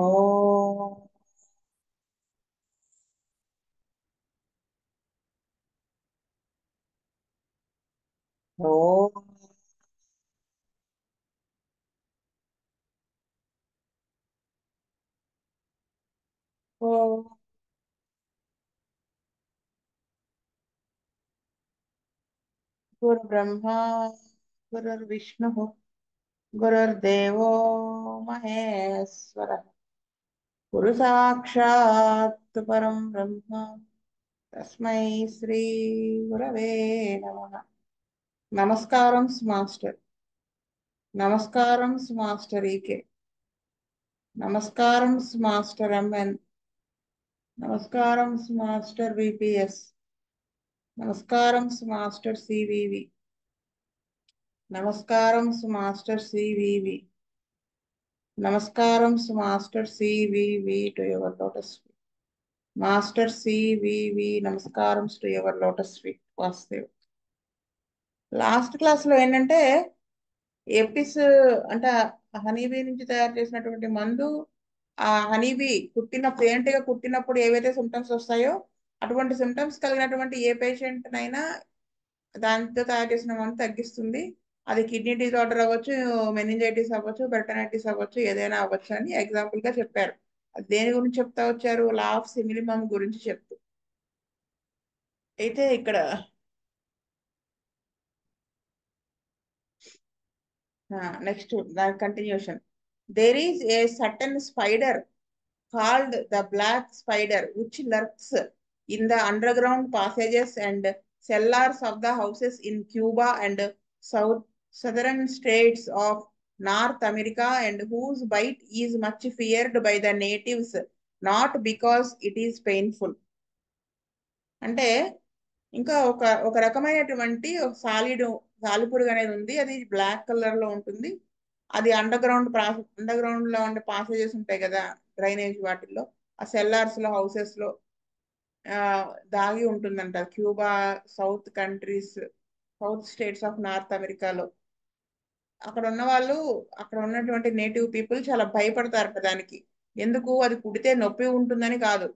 ఓం ఓం ఓం గురుబ్రహ్మా గురుర్విష్ణు గురుర్దేవో మహేశ్వర గురు సాక్షాత్ పరం బ్రహ్మ తస్మై శ్రీ గురవే నమః. నమస్కారం మాస్టర్. నమస్కారం మాస్టర్ ఈకే. నమస్కారం మాస్టర్ ఎంఎన్. నమస్కారం మాస్టర్ విపిఎస్. నమస్కారం మాస్టర్ సివివి. నమస్కారం మాస్టర్ సివివి. నమస్కారం master CVV to your lotus feet. Master CVV నమస్కారం to your lotus feet Vasudev. Last class లో ఏంటంటే ఎపిస్ అంటే హనీబీ నుంచి తయారు చేసినటువంటి మందు ఆ హనీబీ గా కుట్టినప్పుడు ఏవైతే సిమ్టమ్స్ వస్తాయో అటువంటి సిమ్టమ్స్ కలిగినటువంటి ఏ పేషెంట్ నైనా దాంతో తయారు చేసిన మందు తగ్గిస్తుంది. అది కిడ్నీ డిజార్డర్ అవ్వచ్చు, మెనింజైటిస్ అవ్వచ్చు, పెరటనైటిస్ అవ్వచ్చు, ఏదైనా అవ్వచ్చు అని ఎగ్జాంపుల్ గా చెప్పారు. అది దేని గురించి చెప్తా వచ్చారు? లా ఆఫ్ సిమిలిమం గురించి చెప్తూ. అయితే ఇక్కడ నెక్స్ట్ దాని continuation. There is a certain spider called the black spider, which lurks in the underground passages and cellars of the houses in Cuba and southern states of North America, and whose bite is much feared by the natives, not because it is painful. అంటే ఇంకా ఒక ఒక రకమైనటువంటి ఒక సాలిపురుగు అనేది ఉంది. అది బ్లాక్ కలర్ లో ఉంటుంది. అది అండర్ గ్రౌండ్ లో ఉండే పాసేజెస్ ఉంటాయి కదా, డ్రైనేజ్ వాటిల్లో, ఆ సెల్లార్స్ లో హౌసెస్ లో ఆ, దాగి ఉంటుందంట. Cuba, south countries, south states of north అమెరికాలో అక్కడ ఉన్న వాళ్ళు, అక్కడ ఉన్నటువంటి నేటివ్ పీపుల్ చాలా భయపడతారట దానికి. ఎందుకు? అది కుడితే నొప్పి ఉంటుందని కాదు.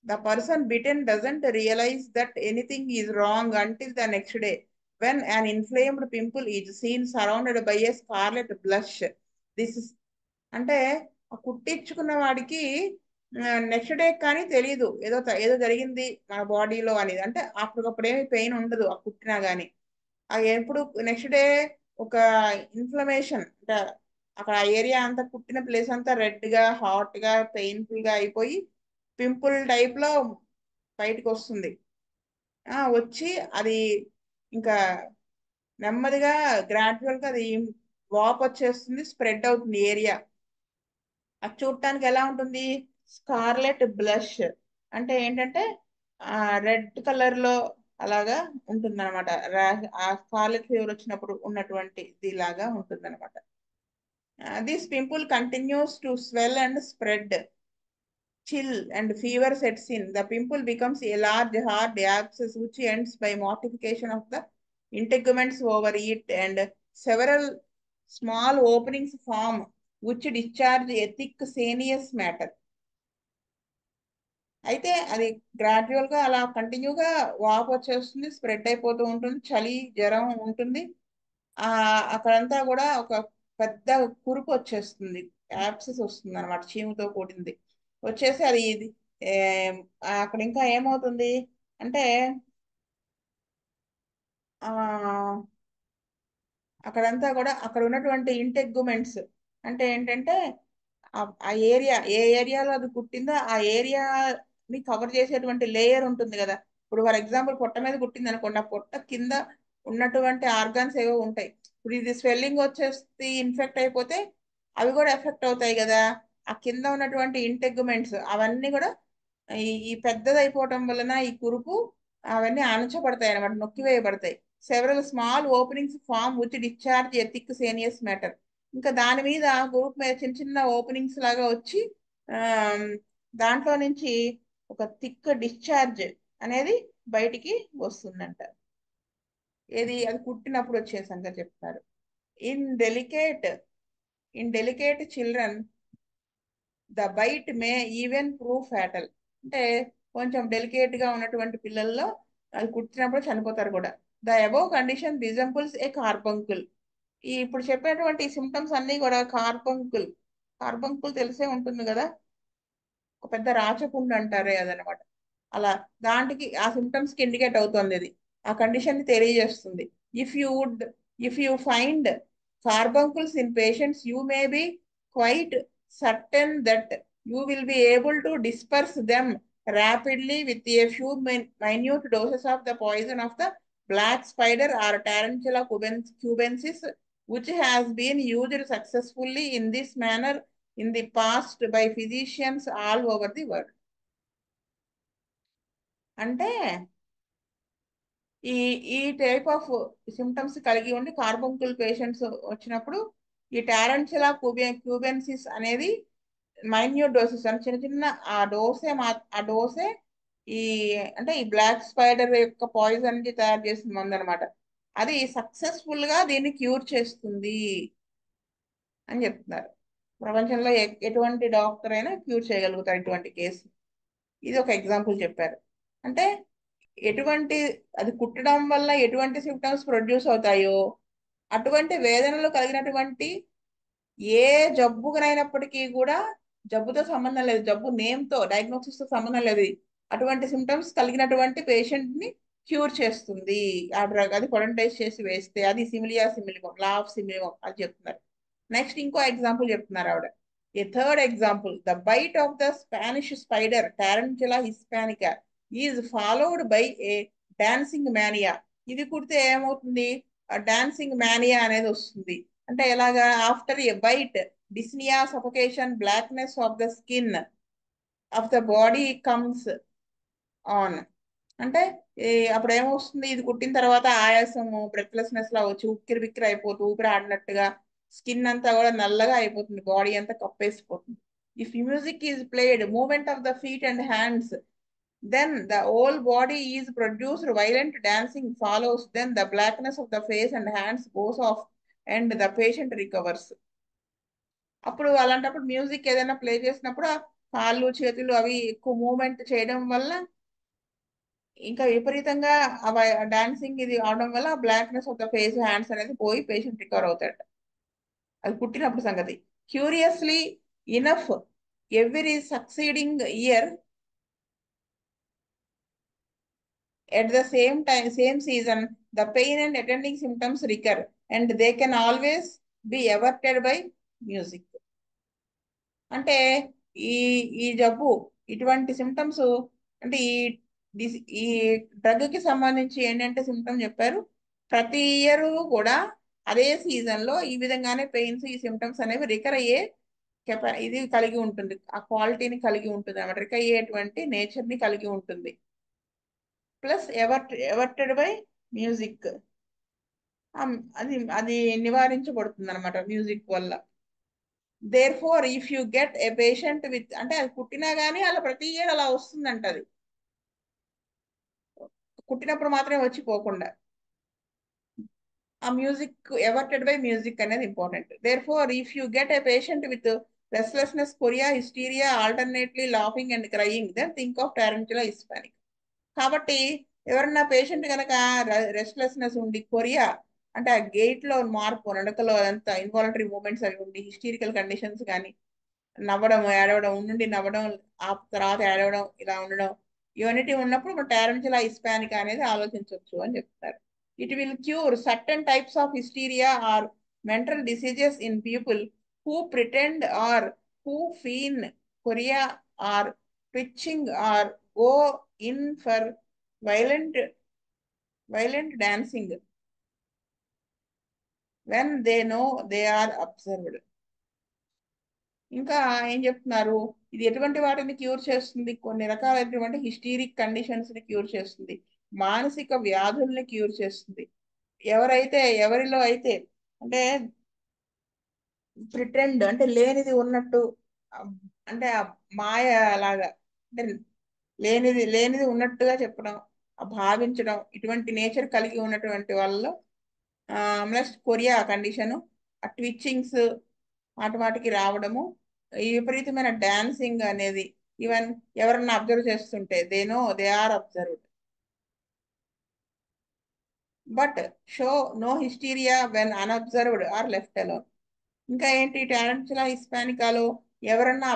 The person bitten doesn't realize that anything is wrong until the next day, when an inflamed pimple is seen surrounded by a scarlet blush. This is అంటే ఆ కుట్టించుకున్న వాడికి నెక్స్ట్ డే కానీ తెలియదు ఏదో జరిగింది మన బాడీలో అనేది. అంటే అప్పటికప్పుడు ఏమి పెయిన్ ఉండదు ఆ కుట్టినా కానీ. అది ఎప్పుడు నెక్స్ట్ డే ఒక ఇన్ఫ్లమేషన్ అంటే అక్కడ ఏరియా అంతా, కుట్టిన ప్లేస్ అంతా రెడ్ గా, హాట్ గా, పెయిన్ఫుల్ గా అయిపోయి పింపుల్ టైప్ లో బయటకు వస్తుంది. వచ్చి అది ఇంకా నెమ్మదిగా గ్రాడ్యువల్ గా అది వాప్ వచ్చేస్తుంది, స్ప్రెడ్ అవుతుంది ఏరియా. అది చూడటానికి ఎలా ఉంటుంది? స్కార్లెట్ బ్లష్ అంటే ఏంటంటే రెడ్ కలర్ లో అలాగా ఉంటుంది అనమాట. ఆ స్కార్లెట్ ఫీవర్ వచ్చినప్పుడు ఉన్నటువంటి ఇలాగా ఉంటుంది అనమాట. This pimple continues to swell and spread. Chill and fever sets in. The pimple becomes a large hard abscess which ends by mortification of the integuments over it, and several small openings form which discharge a thick sanous matter. అయితే అది gradual గా అలా కంటిన్యూగా వాపు వచ్చేస్తుంది, spread అయిపోతూ ఉంటుంది, చలి జ్వరం ఉంటుంది. ఆ అక్కడంతా కూడా ఒక పెద్ద కురుపు వచ్చేస్తుంది, యాప్సిస్ వస్తుంది అనమాట, చీముతో కూడింది. వచ్చేసి అది ఇది అక్కడ ఇంకా ఏమవుతుంది అంటే ఆ అక్కడంతా కూడా అక్కడ ఉన్నటువంటి ఇంటెగ్యుమెంట్స్ అంటే ఏంటంటే ఆ ఏరియా, ఏ ఏరియాలో అది కుట్టిందో ఆ ఏరియాని కవర్ చేసేటువంటి లేయర్ ఉంటుంది కదా. ఇప్పుడు ఫర్ ఎగ్జాంపుల్ పొట్ట మీద కుట్టింది అనుకోండి, ఆ పొట్ట కింద ఉన్నటువంటి ఆర్గాన్స్ ఏవో ఉంటాయి. ఇప్పుడు ఇది స్వెల్లింగ్ వచ్చేసి ఇన్ఫెక్ట్ అయిపోతే అవి కూడా ఎఫెక్ట్ అవుతాయి కదా. ఆ కింద ఉన్నటువంటి ఇంటెగ్యుమెంట్స్ అవన్నీ కూడా ఈ పెద్దది అయిపోవటం వలన ఈ కురుపు అవన్నీ అణచబడతాయి అనమాట, నొక్కివేయబడతాయి. Several small openings form which discharge a thick sanious matter. ఇంకా దాని మీద గ్రూప్ మీద చిన్న చిన్న ఓపెనింగ్స్ లాగా వచ్చి ఆ, దాంట్లో నుంచి ఒక థిక్ డిశ్చార్జ్ అనేది బయటికి వస్తుందంట. ఏది? అది కుట్టినప్పుడు వచ్చే సంగతి చెప్తారు. In delicate in delicate children the bite may even prove fatal. అంటే కొంచెం డెలికేట్ గా ఉన్నటువంటి పిల్లల్లో అది కుట్టినప్పుడు చనిపోతారు కూడా. ద అబోవ్ కండిషన్ రిజంబుల్స్ ఏ కార్బంకుల్. ఈ ఇప్పుడు చెప్పేటువంటి సిమ్టమ్స్ అన్ని కూడా కార్బంకుల్. కార్బంకుల్ తెలిసే ఉంటుంది కదా, ఒక పెద్ద రాచపుండు అంటారే అదనమాట. అలా దాంట్కి ఆ సిమ్టమ్స్ కి ఇండికేట్ అవుతుంది ఇది, ఆ కండిషన్ ని తెలియజేస్తుంది. If you would if you find carbuncles in patients you may be quite certain that you will be able to disperse them rapidly with a few minute doses of the poison of the black spider or tarantula cubensis, which has been used successfully in this manner in the past by physicians all over the world. అంటే ఈ ఈ type of symptoms కలిగి ఉండి కార్బంకుల్ patients వచ్చినప్పుడు ఈ టారెంచులా క్యూబెన్సిస్ అనేది minute doses అని చిన్న చిన్న ఆ డోసే ఈ అంటే ఈ బ్లాక్ స్పైడర్ యొక్క పాయిజన్ కి తయారు చేసిన మందు అనమాట. అది సక్సెస్ఫుల్ గా దీన్ని క్యూర్ చేస్తుంది అని చెప్తున్నారు. ప్రపంచంలో ఎటువంటి డాక్టర్ అయినా క్యూర్ చేయగలుగుతారు ఇటువంటి కేసు. ఇది ఒక ఎగ్జాంపుల్ చెప్పారు. అంటే ఎటువంటి అది కుట్టడం వల్ల ఎటువంటి సిమ్టమ్స్ ప్రొడ్యూస్ అవుతాయో అటువంటి వేదనలు కలిగినటువంటి ఏ జబ్బుకైనప్పటికీ కూడా, జబ్బుతో సంబంధం లేదు, జబ్బు నేమ్ తో డయాగ్నోసిస్ తో సంబంధం లేదు, అటువంటి సిమ్టమ్స్ కలిగినటువంటి పేషెంట్ ని క్యూర్ చేస్తుంది ఆ డ్రగ్. అది కొలంటైజ్ చేసి వేస్తే అది సిమిలియా సిమిలిమం, లా ఆఫ్ సిమిలిమం అది చెప్తున్నారు. నెక్స్ట్ ఇంకో ఎగ్జాంపుల్ చెప్తున్నారు ఆవిడ. A third example, the bite of the Spanish spider tarantula hispanica is followed by a dancing mania. ఇది కుడితే ఏమవుతుంది, డాన్సింగ్ మానియా అనేది వస్తుంది. అంటే ఎలాగా, after a bite dyspnoea suffocation blackness of the skin of the body comes on. అంటే అప్పుడు ఏమొస్తుంది, ఇది కుట్టిన తర్వాత ఆయాసము బ్రెత్లెస్నెస్ లా వచ్చి ఉక్కిరి బిక్కిరి అయిపోతూ ఊపిరి ఆడినట్టుగా స్కిన్ అంతా కూడా నల్లగా అయిపోతుంది, బాడీ అంతా కప్పేసిపోతుంది. If music is played movement of the feet and hands then the whole body is produced, violent dancing follows, then the blackness of the face and hands goes off and the patient recovers. అప్పుడు అలాంటప్పుడు music ఏదైనా play చేసినప్పుడు ఆ కాళ్ళు చేతులు అవి ఎక్కువ movement చేయడం వల్ల ఇంకా విపరీతంగా డాన్సింగ్ ఇది అవడం వల్ల blackness of the face hands అనేది పోయి పేషెంట్ రికవర్ అవుతాడు. అది పుట్టినప్పుడు సంగతి. Curiously enough every succeeding year at the same season, the pain and attending symptoms recur, and they can always be averted by music. అంటే ఈ ఈ జబ్బు ఇటువంటి సిమ్టమ్స్, అంటే ఈ డ్రగ్ కి సంబంధించి ఏంటంటే సిమ్టమ్ చెప్పారు, ప్రతి ఇయర్ కూడా అదే సీజన్ లో ఈ విధంగానే పెయిన్స్ ఈ సిమ్టమ్స్ అనేవి రికర్ అయ్యే ఇది కలిగి ఉంటుంది, ఆ క్వాలిటీని కలిగి ఉంటుంది అన్నమాట, రికర్ అయ్యేటువంటి నేచర్ ని కలిగి ఉంటుంది. ప్లస్ ఎవర్టెడ్ బై మ్యూజిక్, అది అది నివారించబడుతుంది అనమాట మ్యూజిక్ వల్ల. Therefore if you get a patient with, అంటే అది కుట్టినా కానీ అలా ప్రతి ఇయర్ అలా వస్తుందంట, అది కుట్టినప్పుడు మాత్రమే వచ్చిపోకుండా. ఆ మ్యూజిక్ ఎవర్టెడ్ బై మ్యూజిక్ అనేది important. Therefore if you get a patient with restlessness, chorea, hysteria, alternately laughing and crying, then think of tarantula hispanic. కాబట్టి ఎవరన్నా పేషెంట్ కనుక రెస్ట్లెస్నెస్ ఉండి, కొరియా అంటే ఆ గేట్ లో మార్పు, నడకలో అంతా ఇన్వాలంటరీ మూమెంట్స్ అవి ఉండి, హిస్టీరికల్ కండిషన్స్ కానీ, నవ్వడం ఏడవడం ఉండి నవ్వడం ఆ తర్వాత ఏడవడం ఇలా ఉండడం, ఇవన్నీ ఉన్నప్పుడు మన టారెంచులా హిస్పానిక్ అనేది ఆలోచించవచ్చు అని చెప్తారు. It will cure certain types of hysteria or mental diseases in people who pretend or who feign chorea or twitching or go in for violent dancing when they know they are observed. ఇంకా ఏం చెప్తున్నారు, ఇది ఎటువంటి వాటిని cure చేస్తుంది, కొన్ని రకాలైనటువంటి hysteric conditions ని క్యూర్ చేస్తుంది, మానసిక వ్యాధుల్ని క్యూర్ చేస్తుంది. ఎవరిలో అయితే అంటే ప్రిటెండ్ అంటే లేనిది ఉన్నట్టు, అంటే ఆ మాయ లాగా, అంటే లేనిది ఉన్నట్టుగా చెప్పడం, భావించడం, ఇటువంటి నేచర్ కలిగి ఉన్నటువంటి వాళ్ళలో, ప్లస్ కొరియా కండిషను, ఆ ట్విచ్చింగ్స్, మాటికి రావడము, ఈ విపరీతమైన డాన్సింగ్ అనేది, ఈవెన్ ఎవరన్నా అబ్జర్వ్ చేస్తుంటే they know they are observed, but show no hysteria when unobserved or left alone. ఇంకా ఏంటి, టారెంచులా హిస్పానికాలో ఎవరన్నా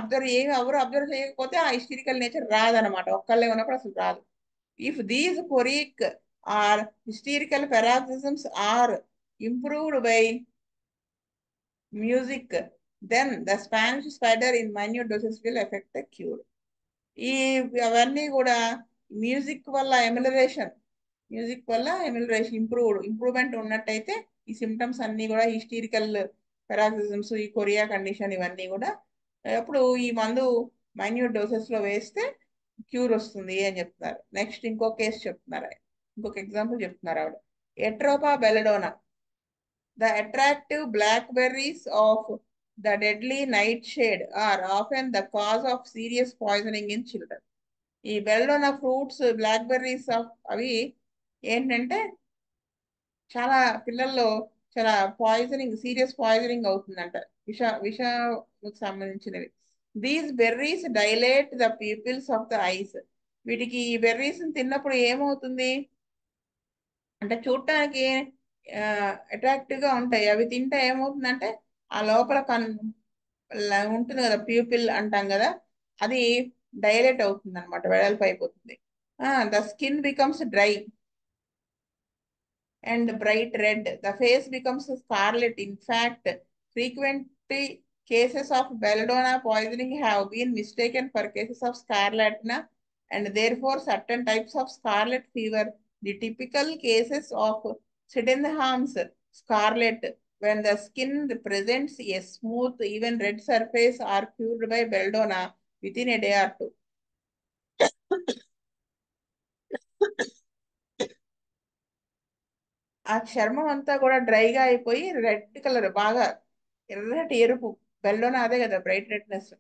ఎవరు అబ్జర్వ్ చేయకపోతే ఆ హిస్టరికల్ నేచర్ రాదనమాట, ఒక్కళ్ళే ఉన్నప్పుడు అసలు రాదు. If these choreic or hysterical paroxysms are improved by music, then the Spanish spider in minute doses will effect the cure. ఈ అవన్నీ కూడా మ్యూజిక్ వల్ల ఎమిలరేషన్ ఇంప్రూవ్మెంట్ ఉన్నట్టయితే ఈ సిమ్టమ్స్ అన్ని కూడా హిస్టీరికల్ పెరాక్సిజమ్స్, ఈ కొరియా కండిషన్ ఇవన్నీ కూడా అప్పుడు ఈ మందు మైన్యూట్ డోసెస్ లో వేస్తే క్యూర్ వస్తుంది అని చెప్తున్నారు. నెక్స్ట్ ఇంకో కేసు చెప్తున్నారు ఇంకొక ఎగ్జాంపుల్ చెప్తున్నారు ఆవిడ. ఎట్రోపా belladonna, the attractive blackberries of the deadly nightshade are often the cause of serious poisoning in children. ఈ బెల్లోనా ఫ్రూట్స్ బ్లాక్బెర్రీస్ అవి ఏంటంటే చాలా పిల్లల్లో చాలా సీరియస్ పాయిజనింగ్ అవుతుందంట, విషకు సంబంధించినవి. These berries dilate the pupils of the eyes. వీటికి ఈ బెర్రీస్ తిన్నప్పుడు ఏమవుతుంది అంటే చూడటానికి అట్రాక్టివ్ గా ఉంటాయి. అవి తింటే ఏమవుతుందంటే ఆ లోపల ఉంటుంది కదా ప్యూపిల్ అంటాం కదా, అది డైలేట్ అవుతుంది అనమాట, వెడల్పు అయిపోతుంది. The skin becomes dry and bright red. The face becomes scarlet. In fact, frequently cases of belladonna poisoning have been mistaken for cases of scarlatina and therefore certain types of scarlet fever. The typical cases of Sydenham's scarlet, when the skin presents a smooth, even red surface, are cured by belladonna within a day or two. ఆ చర్మం అంతా కూడా డ్రైగా అయిపోయి red colour, బాగా ఎర్రటి ఎరుపు, బెల్లోన అదే కదా బ్రైట్ రెడ్నెస్.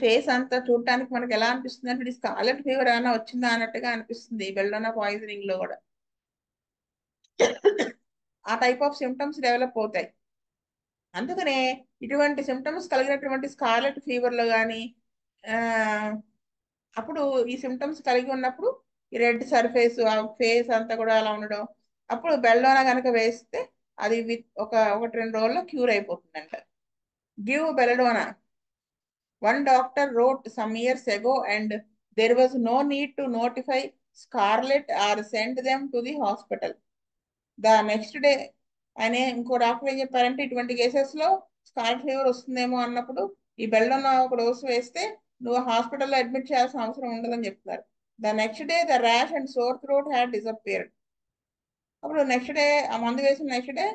ఫేస్ అంతా చూడటానికి మనకి ఎలా అనిపిస్తుంది అంటే స్కాలెట్ ఫీవర్ ఏమైనా వచ్చిందా అన్నట్టుగా అనిపిస్తుంది బెల్లోనా పాయిజనింగ్ లో కూడా. ఆ టైప్ ఆఫ్ సిమ్టమ్స్ డెవలప్ అవుతాయి. అందుకనే ఇటువంటి సిమ్టమ్స్ కలిగినటువంటి స్కార్లెట్ ఫీవర్ లో కానీ అప్పుడు ఈ సిమ్టమ్స్ కలిగి ఉన్నప్పుడు ఈ రెడ్ సర్ఫేస్, ఆ ఫేస్ అంతా కూడా అలా ఉండడం, అప్పుడు బెల్లోనా కనుక వేస్తే అది ఒకటి 2 రోజుల్లో క్యూర్ అయిపోతుందంట. Give belladonna. One doctor wrote some years ago, and there was no need to notify Scarlett or send them to the hospital. The next day ఆయన ఇంకో డాక్టర్ ఏం చెప్పారంటే ఇటువంటి కేసెస్ లో స్కార్లెట్ ఫీవర్ వస్తుందేమో అన్నప్పుడు ఈ బెల్లం ఒక డోసు వేస్తే నువ్వు హాస్పిటల్లో అడ్మిట్ చేయాల్సిన అవసరం ఉండదని చెప్తున్నారు. The next day the rash and sore throat had disappeared. అప్పుడు నెక్స్ట్ డే ఆ మందు వేసిన నెక్స్ట్ డే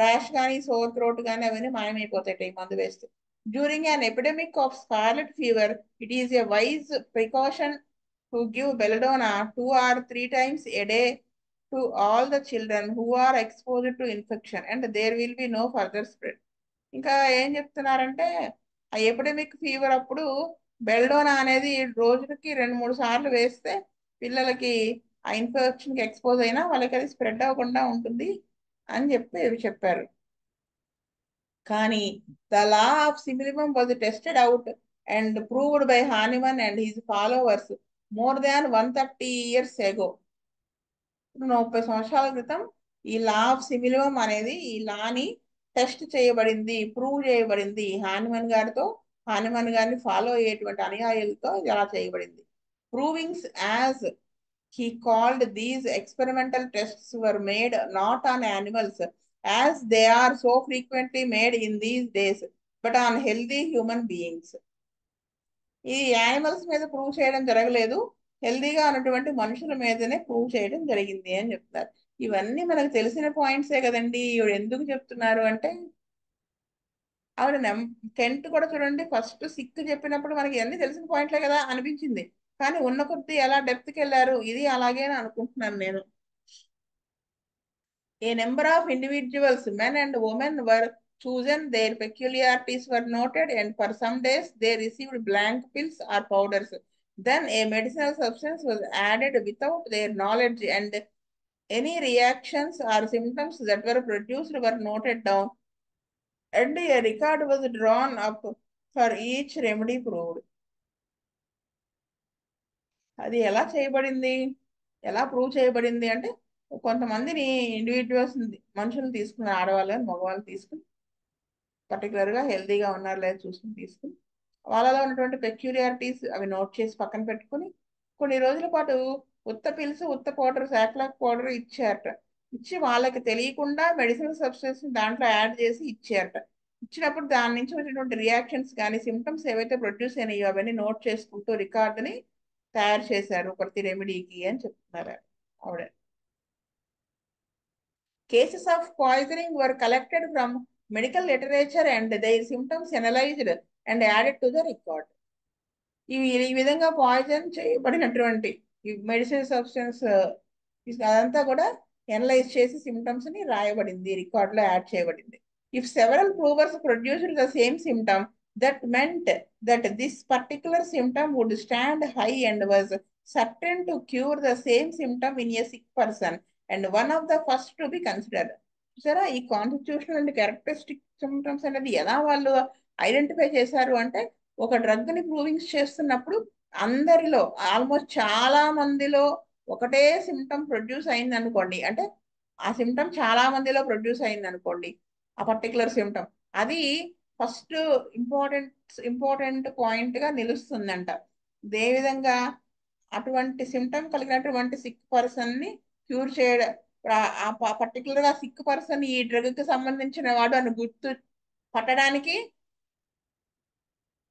ర్యాష్ కానీ సోర్ థ్రోట్ కానీ అవన్నీ మాయమైపోతాయి ఈ మందు వేస్తే. During an epidemic of scarlet fever it is a wise precaution to give belladonna 2 or 3 times a day to all the children who are exposed to infection and there will be no further spread. ఇంకా ఏం చెప్తున్నారంటే ఆ epidemic fever అప్పుడు belladonna అనేది రోజుకి 2-3 సార్లు వేస్తే పిల్లలకి ఆ ఇన్ఫెక్షన్ కి ఎక్స్పోజ్ అయినా వాళ్ళకి అది స్ప్రెడ్ అవ్వకుండా ఉంటుంది అని చెప్పారు. కానీ the law of simillimum was tested out and proved by Hahnemann and his followers more than 130 years ago. 30 సంవత్సరాల క్రితం ఈ లా ఆఫ్ సిమిలిమం అనేది, ఈ లాని టెస్ట్ చేయబడింది, ప్రూవ్ చేయబడింది హానిమన్ గారిని ఫాలో అయ్యేటువంటి అనుయాయులతో ఇలా చేయబడింది. Provings as he called these experimental tests were made not on animals as they are so frequently made in these days but on healthy human beings. ఈ animals మీద prove చేయడం జరగలేదు, హెల్దీగా ఉన్నటువంటి మనుషుల మీదనే ప్రూవ్ చేయడం జరిగింది అని చెప్తారు. ఇవన్నీ మనకు తెలిసిన పాయింట్సే కదండి. ఇవి ఎందుకు చెప్తున్నారు అంటే ఆవిడ కెంట్ కూడా చూడండి, ఫస్ట్ సిక్ చెప్పినప్పుడు మనకి అన్ని తెలిసిన పాయింట్లే కదా అనిపించింది, కానీ ఉన్న కొద్దీ ఎలా డెప్త్కి వెళ్ళారు, ఇది అలాగే అనుకుంటున్నాను నేను. A number of individuals, men and women, were chosen, their peculiarities were noted, and for some days they received blank pills or powders. Then a medicinal substance was added without their knowledge, and any reactions or symptoms that were produced were noted down. and a record was drawn up for each remedy proved. అది ఎలా చేయబడింది, ఎలా prove చేయబడింది అంటే కొంతమందిని individuals మనుషులు తీసుకుని, ఆడవాళ్ళని మగవాళ్ళు తీసుకుని పర్టికులర్గా హెల్తీగా ఉన్నారో లేదో చూసుకుని తీసుకుని వాళ్ళలో ఉన్నటువంటి పెక్యూరియారిటీస్ అవి నోట్ చేసి పక్కన పెట్టుకుని కొన్ని రోజుల పాటు ఉత్త పిల్స్, ఉత్త పౌడర్, సాక్లాక్ పౌడర్ ఇచ్చారట. ఇచ్చి వాళ్ళకి తెలియకుండా మెడిసినల్ సబ్స్టెన్స్ దాంట్లో యాడ్ చేసి ఇచ్చారట. ఇచ్చినప్పుడు దాని నుంచి వచ్చినటువంటి రియాక్షన్స్ కానీ సిమ్టమ్స్ ఏవైతే ప్రొడ్యూస్ అయినాయో అవన్నీ నోట్ చేసుకుంటూ రికార్డుని తయారు చేశారు ప్రతి రెమెడీకి అని చెప్తున్నారు ఆవిడ. Cases of poisoning were collected from medical literature and their symptoms analyzed and added to the record. ఈ విధంగా పాయిజన్ చేయబడినటువంటి ఈ మెడిసిన్ సబ్స్టెన్స్ అదంతా కూడా ఎనలైజ్ చేసి సిమ్టమ్స్ ని రాయబడింది, రికార్డ్ లో యాడ్ చేయబడింది. If several provers produced the same symptom that meant that this particular symptom would stand high and was certain to cure the same symptom in a sick person and one of the first to be considered. చూసారా ఈ constitutional and characteristic symptoms అనేది ఎలా వాళ్ళు identify చేశారు అంటే ఒక drug ని provings చేస్తున్నప్పుడు అందరిలో ఆల్మోస్ట్ చాలా మందిలో ఒకటే సిమ్టమ్ ప్రొడ్యూస్ అయింది అనుకోండి, అంటే ఆ సిమ్టమ్ చాలా మందిలో ప్రొడ్యూస్ అయింది అనుకోండి, ఆ పర్టికులర్ సిమ్టమ్ అది ఫస్ట్ ఇంపార్టెంట్ పాయింట్ గా నిలుస్తుందంట. ఏ విధంగా అటువంటి సిమ్టమ్ కలిగినటువంటి సిక్ పర్సన్ ని క్యూర్ చేయడం, పర్టికులర్ గా సిక్ పర్సన్ ఈ డ్రగ్ కి సంబంధించిన వాడు అని గుర్తు పట్టడానికి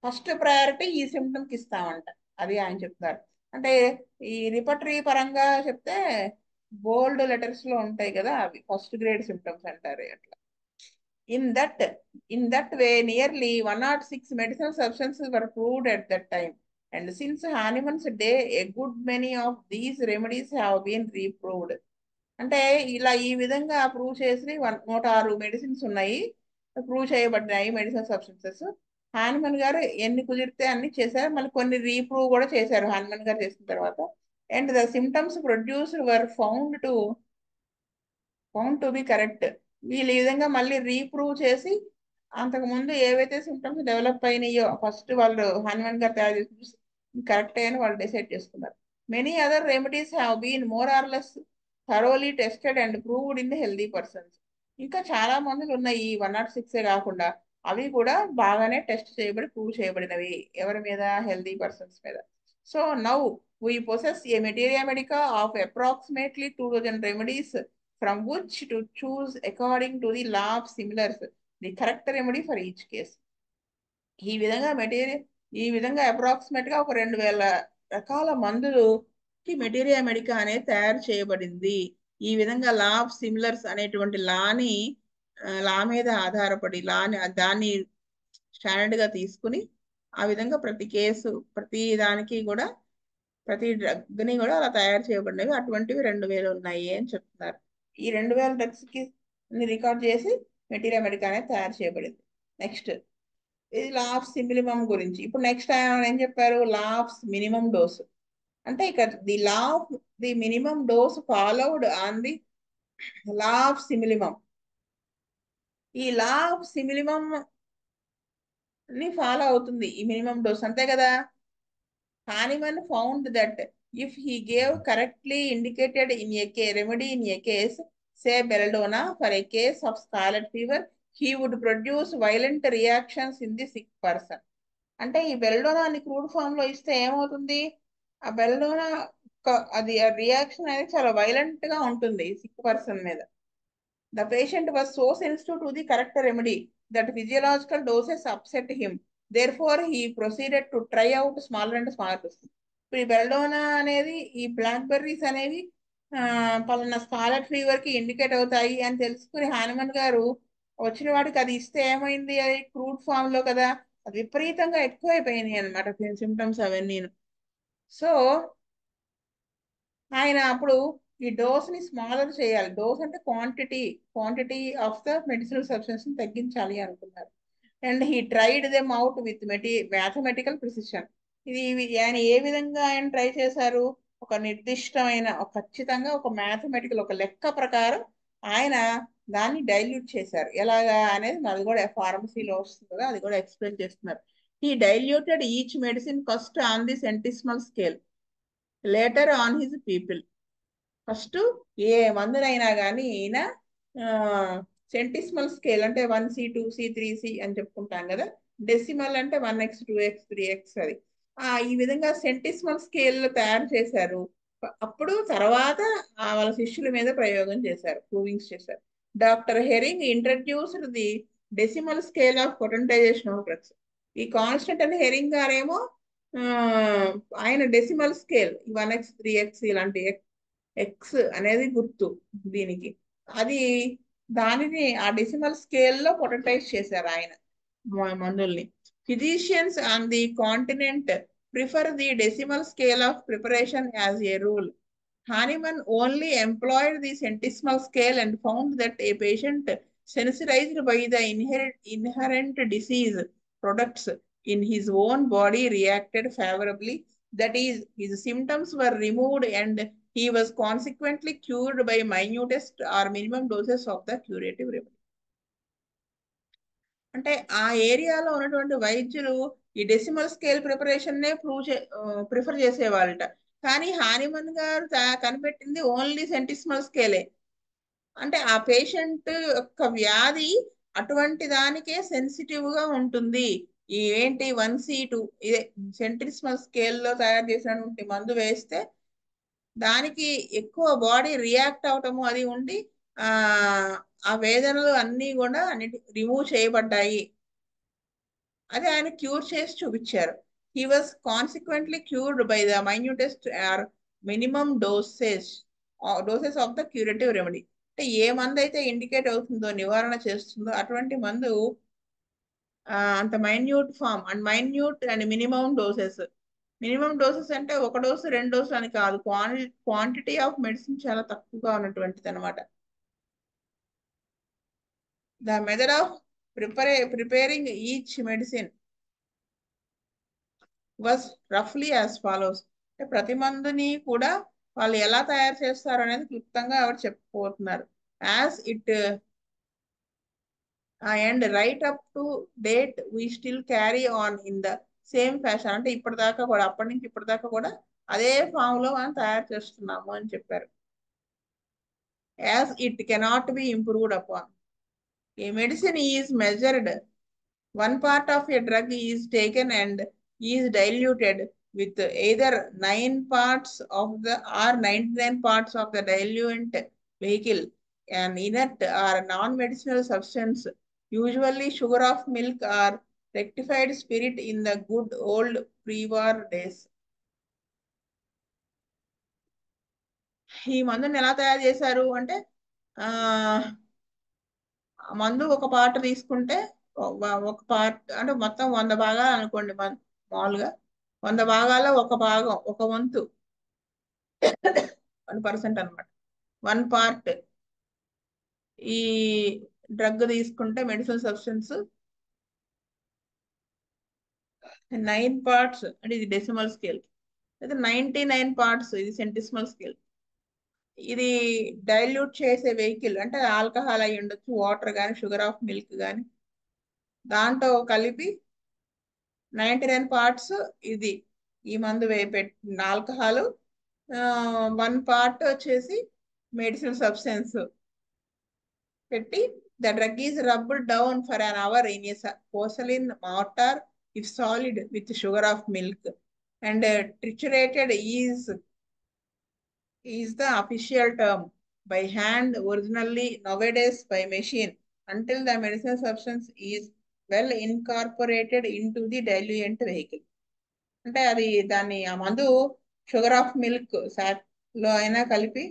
ఫస్ట్ ప్రయారిటీ ఈ సిమ్టమ్ కి ఇస్తామంట. అది ఆయన చెప్తారు. అంటే ఈ రిపటరీ పరంగా చెప్తే బోల్డ్ లెటర్స్ లో ఉంటాయి కదా, అవి ఫస్ట్ గ్రేడ్ సిమ్టమ్స్ అంటారు అట్లా. In that, in that way, nearly 106 medicinal substances were proved at that time. And since Hahnemann's day, a good many of these remedies have been reproved. అంటే ఇలా ఈ విధంగా ప్రూవ్ చేసి 106 మెడిసిన్స్ ఉన్నాయి, prove చేయబడ్డాయి medicinal substances. Hahnemann గారు ఎన్ని కుదిరితే అన్ని చేశారు, మళ్ళీ కొన్ని రీప్రూవ్ కూడా చేశారు హానిమన్ గారు చేసిన తర్వాత. And the symptoms produced were found to be correct. వీళ్ళు ఈ విధంగా మళ్ళీ రీప్రూవ్ చేసి అంతకుముందు ఏవైతే సిమ్టమ్స్ డెవలప్ అయినాయో ఫస్ట్ వాళ్ళు హనుమాన్ గారు తయారు చేసి చూసి కరెక్ట్ అని వాళ్ళు డిసైడ్ చేసుకున్నారు. Many other remedies have been more or less thoroughly tested and proved in the healthy persons. ఇంకా చాలా మందులు ఉన్నాయి, ఈ 106 కాకుండా అవి కూడా బాగానే టెస్ట్ చేయబడి ప్రూవ్ చేయబడినవి. ఎవరి మీద? హెల్దీ పర్సన్స్ మీద. So now we possess a materia medica of approximately 2000 remedies from which to choose according to the law of similars the correct remedy for each case. ఈ విధంగా అప్రాక్సిమేట్ గా ఒక 2000 రకాల మందులుకి మెటీరియా మెడికా అనేది తయారు చేయబడింది. ఈ విధంగా లా ఆఫ్ సిమిలర్స్ అనేటువంటి లా మీద ఆధారపడి దాన్ని స్టాండర్డ్ గా తీసుకుని ఆ విధంగా ప్రతి దానికి కూడా ప్రతి డ్రగ్ ని కూడా అలా తయారు చేయబడినవి. అటువంటివి 2000 ఉన్నాయి అని చెప్తున్నారు. ఈ 2000 డ్రగ్స్ కి రికార్డ్ చేసి మెటీరియా మెడికా అనేది తయారు చేయబడింది. నెక్స్ట్ ఇది లా ఆఫ్ మినిమం గురించి. ఇప్పుడు నెక్స్ట్ ఆయన ఏం చెప్పారు? Law of minimum dose. అంటే ఇక్కడ the law of the minimum dose followed on the law of simillimum. ఈ లా ఆఫ్ సిమిలిమం ని ఫాలో అవుతుంది ఈ మినిమం డోస్, అంతే కదా. Hahnemann found that if he gave correctly indicated in a remedy in a case, say belladonna for a case of scarlet fever, he would produce violent reactions in the sick person. అంటే ఈ బెల్డోనాని crude form లో ఇస్తే ఏమవుతుంది? ఆ belladonna అది reaction అనేది చాలా violent గా ఉంటుంది సిక్ పర్సన్ మీద. The patient was so sensitive to the correct remedy that physiological doses upset him. Therefore, he proceeded to try out smaller and smaller doses. ఇప్పుడు ఈ బెల్డోనా అనేది, ఈ బ్లాక్ బెర్రీస్ అనేవి పలానా స్కాలెట్ ఫీవర్ కి ఇండికేట్ అవుతాయి అని తెలుసుకుని హానుమన్ గారు వచ్చిన వాడికి అది ఇస్తే ఏమైంది? అది క్రూడ్ ఫామ్ లో కదా, అది విపరీతంగా ఎక్కువైపోయినాయి అనమాట సిమ్టమ్స్ అవన్నీ. సో ఆయన అప్పుడు ఈ డోస్ ని స్మాలర్ చేయాలి. డోస్ అంటే quantity of the medicinal substance ని తగ్గించాలి అనుకున్నారు. And he tried them out with mathematical precision. ఆయన ఏ విధంగా ఆయన ట్రై చేశారు? ఒక నిర్దిష్టమైన ఖచ్చితంగా ఒక మ్యాథమెటికల్ ఒక లెక్క ప్రకారం ఆయన దాన్ని డైల్యూట్ చేశారు. ఎలాగా అనేది అది కూడా ఫార్మసీలో వస్తుంది కదా, అది కూడా ఎక్స్ప్లెయిన్ చేస్తున్నారు. He diluted each medicine first on the centesimal scale, later on his people. First ఏ మందునైనా కానీ ఈయన సెంటిసిమల్ స్కేల్ అంటే 1C 2C 3C అని చెప్పుకుంటాం కదా, డెసిమల్ అంటే 1x 2x 3x అది ఈ విధంగా సెంటిసిమల్ స్కేల్ తయారు చేశారు. అప్పుడు తర్వాత వాళ్ళ శిష్యుల మీద ప్రయోగం చేశారు, ప్రూవింగ్స్ చేశారు. Doctor Hering introduced the decimal scale of potentisation of drugs. ఈ కాన్స్టెంట్ అని హెరింగ్ గారేమో ఆ, ఆయన డెసిమల్ స్కేల్ 1x 3x ఇలాంటి ఎక్స్ అనేది గుర్తు దీనికి, అది దానిని ఆ డెసిమల్ స్కేల్లో పొటటైజ్ చేశారు ఆయన మందుల్ని. Physicians on the continent prefer the decimal scale of preparation as a rule. Hahnemann only employed the centesimal scale and found that a patient sensitized by the inherent disease products in his own body reacted favorably. That is, his symptoms were removed and he was consequently cured by minutest or minimum doses of the curative remedy. అంటే ఆ ఏరియాలో ఉన్నటువంటి వైద్యులు ఈ decimal scale preparation నే prefer చేసేవాళ్ళట. కానీ Hahnemann గారు కనిపెట్టింది ఓన్లీ సెంటిసిమల్ స్కేలే. అంటే ఆ పేషెంట్ యొక్క వ్యాధి అటువంటి దానికే సెన్సిటివ్ గా ఉంటుంది. ఈ ఏంటి 1C 2 ఇదే సెంటిసిమల్ స్కేల్లో తయారు చేసినటువంటి మందు వేస్తే దానికి ఎక్కువ బాడీ రియాక్ట్ అవటము అది ఉండి ఆ ఆ వేదనలు అన్నీ కూడా అన్నిటి రిమూవ్ చేయబడ్డాయి. అది ఆయన క్యూర్ చేసి చూపించారు. He was consequently cured by the minutest or minimum doses of the curative remedy. అంటే ఏ మందు అయితే ఇండికేట్ అవుతుందో, నివారణ చేస్తుందో అటువంటి మందు అంత minute form and minute and minimum doses. Minimum doses అంటే ఒక డోసు 2 డోసులు అని కాదు, క్వాంటిటీ ఆఫ్ మెడిసిన్ చాలా తక్కువగా ఉన్నటువంటిది అనమాట. The method of preparing each medicine was రఫ్లీ యాజ్ ఫాలోస్. అంటే ప్రతి మందుని కూడా వాళ్ళు ఎలా తయారు చేస్తారు అనేది క్లుప్తంగా ఆవిడ చెప్పబోతున్నారు. As it and right up to date we still carry on in the same fashion. అంటే ఇప్పటిదాకా కూడా, అప్పటి నుంచి ఇప్పటిదాకా కూడా అదే ఫామ్ లో మనం తయారు చేస్తున్నాము అని చెప్పారు. As it cannot be improved upon. A medicine is measured. One part of a drug is taken and is diluted with either 9 parts of the or 99 parts of the diluent vehicle, an inert or non-medicinal substance, usually sugar of milk or rectified spirit in the good old pre-war days. ఈ మందుని ఎలా తయారు చేశారు అంటే మందు ఒక part తీసుకుంటే ఒక పార్ట్ అంటే మొత్తం 100 భాగాలు అనుకోండి, మామూలుగా 100 భాగాల్లో ఒక భాగం, ఒక వంతు 1% అనమాట, 1 పార్ట్ ఈ డ్రగ్ తీసుకుంటే మెడిసిన్ సబ్స్టెన్స్ 9 పార్ట్స్ అంటే ఇది డెసిమల్ స్కేల్, అయితే 99 పార్ట్స్ ఇది సెంటిసిమల్ స్కేల్. ఇది డైల్యూట్ చేసే వెహికల్ అంటే ఆల్కహాల్ అయి ఉండొచ్చు, వాటర్ కానీ షుగర్ ఆఫ్ మిల్క్ కానీ, దాంట్లో కలిపి 99 పార్ట్స్ ఇది ఈ మందు పెట్టిన ఆల్కహాల్, 1 పార్ట్ వచ్చేసి మెడిసిన్ సబ్స్టెన్స్ పెట్టి the drug is rubbed down for an hour in a porcelain mortar if solid with sugar of milk and triturated is the official term. By hand originally, nowadays by machine, until the medicinal substance is well incorporated into the diluent vehicle. అంటే అది దాన్ని ఆ మందు sugar of milk సాట్ లో అయినా కలిపి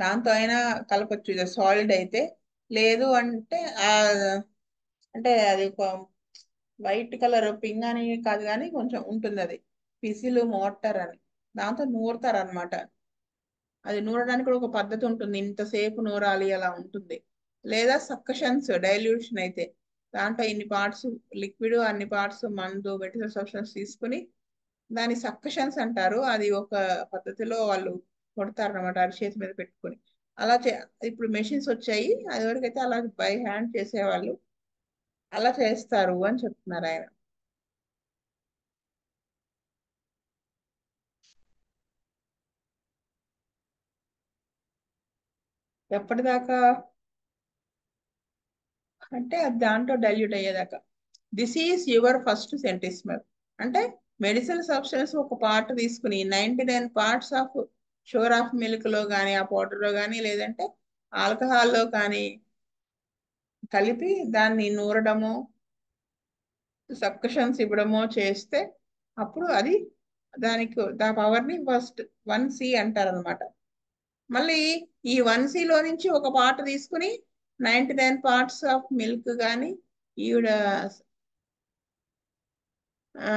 దాంతో అయినా కలపచ్చు, ఇది సాలిడ్ అయితే. లేదు అంటే అంటే అది వైట్ కలర్ పింగ్ అని కాదు కానీ కొంచెం ఉంటుంది, అది పిసిలు మోటార్ అని, దాంతో నూరుతారు అనమాట. అది నూరడానికి కూడా ఒక పద్ధతి ఉంటుంది, ఇంతసేపు నూరాలి అలా ఉంటుంది. లేదా సక్కషన్స్ డైల్యూషన్ అయితే దాంట్లో ఇన్ని పార్ట్స్ లిక్విడ్, అన్ని పార్ట్స్ మందు మెడిసిన్ సబ్స్టెన్స్ తీసుకుని దాని సక్కషన్స్ అంటారు. అది ఒక పద్ధతిలో వాళ్ళు కొడతారు అనమాట, అరిచేతి మీద పెట్టుకుని. అలా ఇప్పుడు మెషిన్స్ వచ్చాయి, అది వరకైతే అలా బై హ్యాండ్ చేసేవాళ్ళు, అలా చేస్తారు అని చెప్తున్నారు ఆయన. ఎప్పటిదాకా అంటే అది దాంట్లో డైల్యూట్ అయ్యేదాకా. This is your first centesimal. అంటే మెడిసిన్ సబ్స్టెన్స్ ఒక పార్ట్ తీసుకుని 99 parts of sugar of milk లో కానీ ఆ పౌడర్ లో కానీ లేదంటే ఆల్కహాల్లో కానీ కలిపి దాన్ని నూరడమో సబ్కషన్స్ ఇవ్వడమో చేస్తే అప్పుడు అది దా పవర్ ని ఫస్ట్ 1C అంటారనమాట. మళ్ళీ ఈ 1Cలో నుంచి ఒక పార్ట్ తీసుకుని 99 పార్ట్స్ ఆఫ్ మిల్క్ కానీ ఈవిడ ఆ,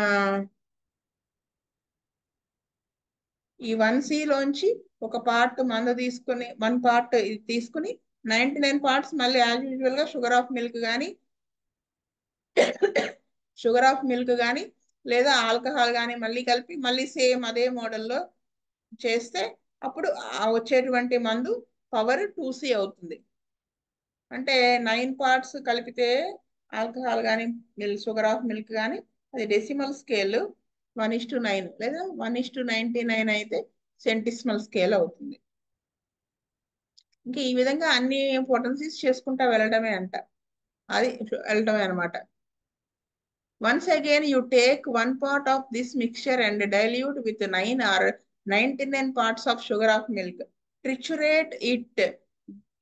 ఈ 1Cలోంచి ఒక పార్ట్ మందు తీసుకుని 1 పార్ట్ ఇది తీసుకుని 99 పార్ట్స్ మళ్ళీ యాజ్ యూజువల్ గా షుగర్ ఆఫ్ మిల్క్ కానీ లేదా ఆల్కహాల్ కానీ మళ్ళీ కలిపి మళ్ళీ సేమ్ అదే మోడల్లో చేస్తే అప్పుడు ఆ వచ్చేటువంటి మందు పవర్ 2C అవుతుంది. అంటే 9 పార్ట్స్ కలిపితే ఆల్కహాల్ కానీ షుగర్ ఆఫ్ మిల్క్ కానీ అది డెసిమల్ స్కేల్ 1:9 లేదా 1:99 అయితే సెంటిసిమల్ స్కేల్ అవుతుంది. ఇంకా ఈ విధంగా అన్ని పొటెన్సీస్ చేసుకుంటా వెళ్ళడమే అంట, అది వెళ్ళడమే అనమాట. Once again, you take 1 part of this mixture and dilute with 9 or 99 parts of sugar of milk. Triturate it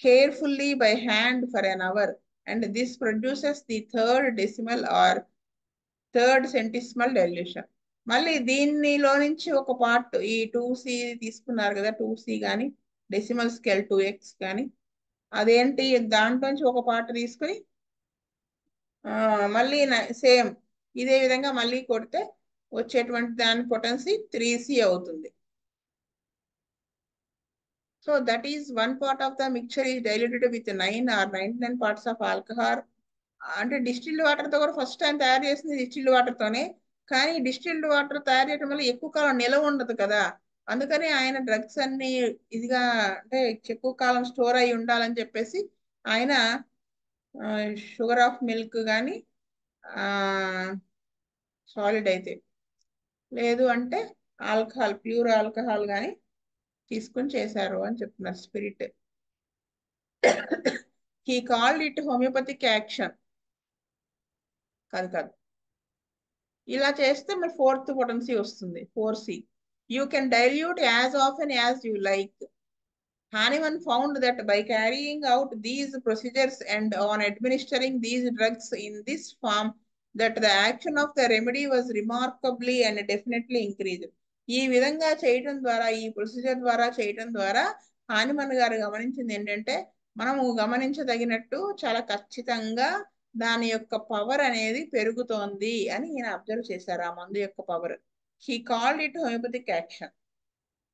carefully by hand for an hour, and this produces the third decimal or third centesimal dilution. మళ్ళీ దీనిలో నుంచి ఒక part ఈ 2C తీసుకున్నారు కదా, 2C కానీ decimal scale 2x కానీ అదేంటి దాంట్లోంచి ఒక పార్ట్ తీసుకుని మళ్ళీ సేమ్ ఇదే విధంగా మళ్ళీ కొడితే వచ్చేటువంటి దాని పొటెన్సీ 3C అవుతుంది. So that is 1 part of the mixture is diluted with 9 or 99 parts of alcohol. అంటే డిస్టిల్డ్ వాటర్ తో కూడా ఫస్ట్ టైం తయారు చేసింది డిస్టిల్డ్ వాటర్ తోనే, కానీ డిస్టిల్డ్ వాటర్ తయారు చేయడం వల్ల ఎక్కువ కాలం నిలవ ఉండదు కదా, అందుకని ఆయన డ్రగ్స్ అన్ని ఇదిగా అంటే ఎక్కువ కాలం స్టోర్ అయి ఉండాలని చెప్పేసి ఆయన షుగర్ ఆఫ్ మిల్క్ కానీ సాలిడ్ అయితే లేదు అంటే ఆల్కహాల్ ప్యూర్ ఆల్కహాల్ కానీ తీసుకొని చేశారు అని చెప్తున్నారు. Spirit he called it homeopathic action. కాదు కాదు, ఇలా చేస్తే మరి ఫోర్త్ పొటెన్సీ వస్తుంది 4C. You can dilute as often as you like. Hahnemann found that by carrying out these procedures and on administering these drugs in this form, that the action of the remedy was remarkably and definitely increased. ఈ విధంగా చేయటం ద్వారా ఈ procedure ద్వారా చేయటం ద్వారా Hahnemann గారు గమనించింది ఏంటంటే మనము గమనించదగినట్టు చాలా ఖచ్చితంగా దాని యొక్క పవర్ అనేది పెరుగుతోంది అని ఈయన అబ్జర్వ్ చేశారు ఆ మందు యొక్క power. He called it homeopathic action.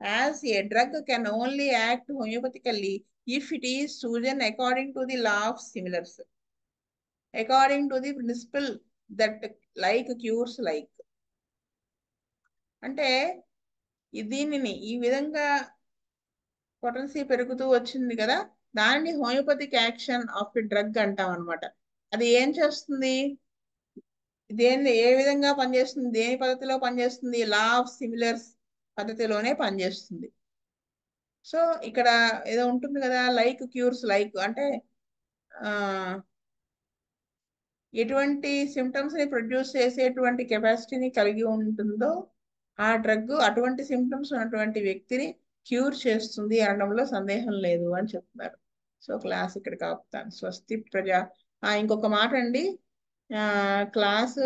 As a drug can only act homeopathically if it is chosen according to the law of similars, according to the principle that like cures like. అంటే దీనిని ఈ విధంగా potency పెరుగుతూ వచ్చింది కదా, దాన్ని homoeopathic action of drug అంటాం అనమాట. అది ఏం చేస్తుంది, దేని ఏ విధంగా పనిచేస్తుంది, దేని పద్ధతిలో పనిచేస్తుంది, లా ఆఫ్ సిమిలర్స్ పద్ధతిలోనే పనిచేస్తుంది. సో ఇక్కడ ఏదో ఉంటుంది కదా, లైక్ క్యూర్స్ లైక్ అంటే ఎటువంటి సిమ్టమ్స్ ని ప్రొడ్యూస్ చేసేటువంటి కెపాసిటీని కలిగి ఉంటుందో ఆ డ్రగ్ అటువంటి సిమ్టమ్స్ ఉన్నటువంటి వ్యక్తిని క్యూర్ చేస్తుంది అనడంలో సందేహం లేదు అని చెప్తున్నారు. సో క్లాస్ ఇక్కడ కాపుతాను. స్వస్తి ప్రజా. ఇంకొక మాట అండి, క్లాసు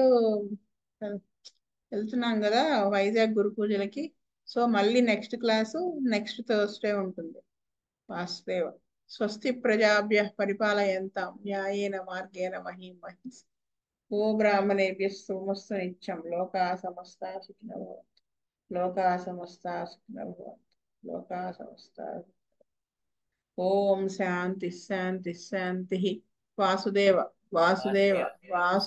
వెళ్తున్నాం కదా వైజాగ్ గురు పూజలకి. సో మళ్ళీ నెక్స్ట్ క్లాసు నెక్స్ట్ థర్స్డే ఉంటుంది. వాసుదేవ. స్వస్తి ప్రజాభ్య పరిపాలయంతాం న్యాయేన మార్గేణ మహీం మహిస్. ఓ బ్రాహ్మణేభ్య సోమస్తు నిత్యం. లోకా సమస్తా సుఖినో భవంతు. లోకా సమస్తా సుఖినో భవంతు. లోకా సమస్తా. ఓం శాంతి శాంతి శాంతి. వాసుదేవ వాసుదేవ వాసు